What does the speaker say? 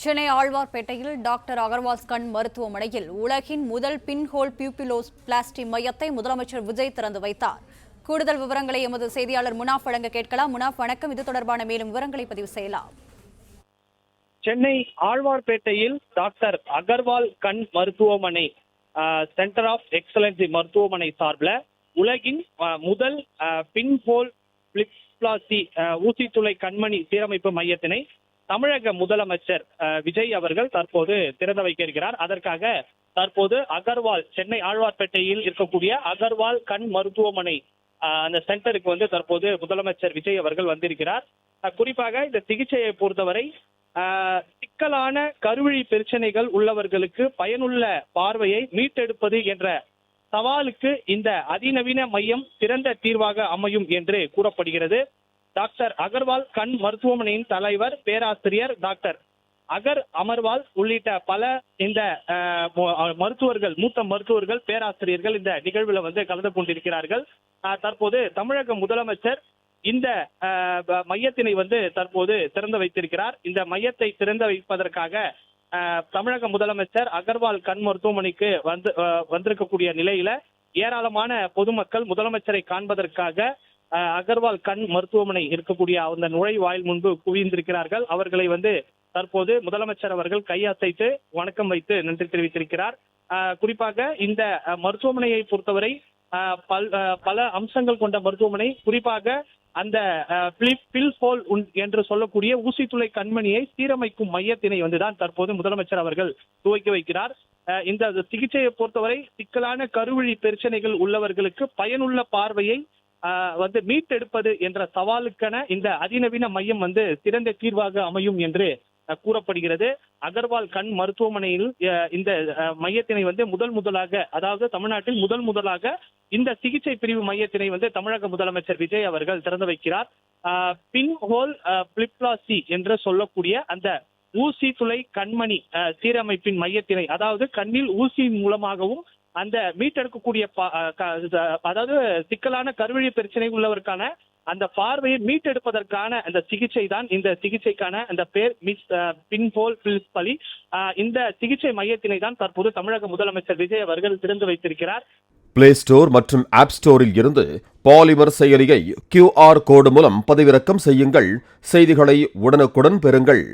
Chennai ஆழ்வார்பேட்டையில் doctor Agarwal கண் மருத்துவமனையில் உலகின் முதல் பின்ஹோல் பியூபிலோபிளாஸ்டி மையத்தை முதலமைச்சர் விஜய் திறந்து வைத்தார். கூடுதல் விவரங்களை எமது செய்தியாளர் முனாஃப் வழங்க கேட்கலாம். முனாஃப், வணக்கம். இது தொடர்பான மேலும் விவரங்களை பதிவு செய்யலாம். சென்னை ஆழ்வார்பேட்டையில் டாக்டர் அகர்வால் கண் மருத்துவமனை சென்டர் ஆஃப் எக்ஸலன்சி மருத்துவமனை சார்பில் உலகின் முதல் பின்ஹோல் பிளாஸ்டி ஊசித்துளை கண்மணி சீரமைப்பு மையத்தினை தமிழக முதலமைச்சர் விஜய் அவர்கள் தற்போது திறந்து வைக்க இருக்கிறார். அதற்காக தற்போது அகர்வால் சென்னை ஆழ்வார்பேட்டையில் இருக்கக்கூடிய அகர்வால் கண் மருத்துவமனை அந்த சென்டருக்கு தற்போது முதலமைச்சர் விஜய் அவர்கள் வந்திருக்கிறார். குறிப்பாக இந்த சிகிச்சையை பொறுத்தவரை சிக்கலான கருவிழி பிரச்சனைகள் உள்ளவர்களுக்கு பயனுள்ள பார்வையை மீட்டெடுப்பது என்ற சவாலுக்கு இந்த அதிநவீன மையம் சிறந்த தீர்வாக அமையும் என்று கூறப்படுகிறது. டாக்டர் அகர்வால் கண் மருத்துவமனையின் தலைவர் பேராசிரியர் டாக்டர் அகர் அமர்வால் உள்ளிட்ட பல இந்த மருத்துவர்கள், மூத்த மருத்துவர்கள், பேராசிரியர்கள் இந்த நிகழ்வில் கலந்து கொண்டிருக்கிறார்கள். தற்போது தமிழக முதலமைச்சர் இந்த மையத்தினை தற்போது திறந்து வைத்திருக்கிறார். இந்த மையத்தை திறந்து வைப்பதற்காக தமிழக முதலமைச்சர் அகர்வால் கண் மருத்துவமனைக்கு வந்திருக்கக்கூடிய நிலையில ஏராளமான பொதுமக்கள் முதலமைச்சரை காண்பதற்காக அகர்வால் கண் மருத்துவமனை இருக்கக்கூடிய அந்த நுழைவாயில் முன்பு குவிந்திருக்கிறார்கள். அவர்களை தற்போது முதலமைச்சர் அவர்கள் கையசைத்து வணக்கம் வைத்து நன்றி தெரிவித்திருக்கிறார். குறிப்பாக இந்த மருத்துவமனையை பொறுத்தவரை பல அம்சங்கள் கொண்ட மருத்துவமனை. குறிப்பாக அந்த பில்ஹோல் என்று சொல்லக்கூடிய ஊசித்துளை கண்மணியை சீரமைக்கும் மையத்தினை தான் தற்போது முதலமைச்சர் அவர்கள் துவக்கி வைக்கிறார். இந்த சிகிச்சையை பொறுத்தவரை சிக்கலான கருவிழி பிரச்சனைகள் உள்ளவர்களுக்கு பயனுள்ள பார்வையை மீட்டெடுப்பது என்ற சவாலுக்கான இந்த அதிநவீன மையம் சிறந்த தீர்வாக அமையும் என்று கூறப்படுகிறது. அகர்வால் கண் மருத்துவமனையில் இந்த மையத்தினை முதலாக, அதாவது தமிழ்நாட்டில் முதலாக இந்த சிகிச்சை பிரிவு மையத்தினை தமிழக முதலமைச்சர் விஜய் அவர்கள் திறந்து வைக்கிறார். பின்ஹோல் பிளாஸ்டி என்று சொல்லக்கூடிய அந்த ஊசி துளை கண்மணி சீரமைப்பின் மையத்தினை, அதாவது கண்ணில் ஊசியின் மூலமாகவும் அந்த மீட்டெடுக்கக்கூடிய, அதாவது சிக்கலான கருவிழி பிரச்சனை உள்ளவருக்கான அந்த பார்வையை மீட்டெடுப்பதற்கான அந்த சிகிச்சை தான் இந்த சிகிச்சைக்கான அந்த பேர் பின்ஹோல் பிளாஸ்டி. இந்த சிகிச்சை மையத்தினை தான் தற்போது தமிழக முதலமைச்சர் விஜய் அவர்கள் திறந்து வைத்திருக்கிறார். பிளே ஸ்டோர் மற்றும் ஆப் ஸ்டோரில் இருந்து பாலிமர் செயலியை QR கோடு மூலம் பதிவிறக்கம் செய்யுங்கள். செய்திகளை உடனுக்குடன் பெறுங்கள்.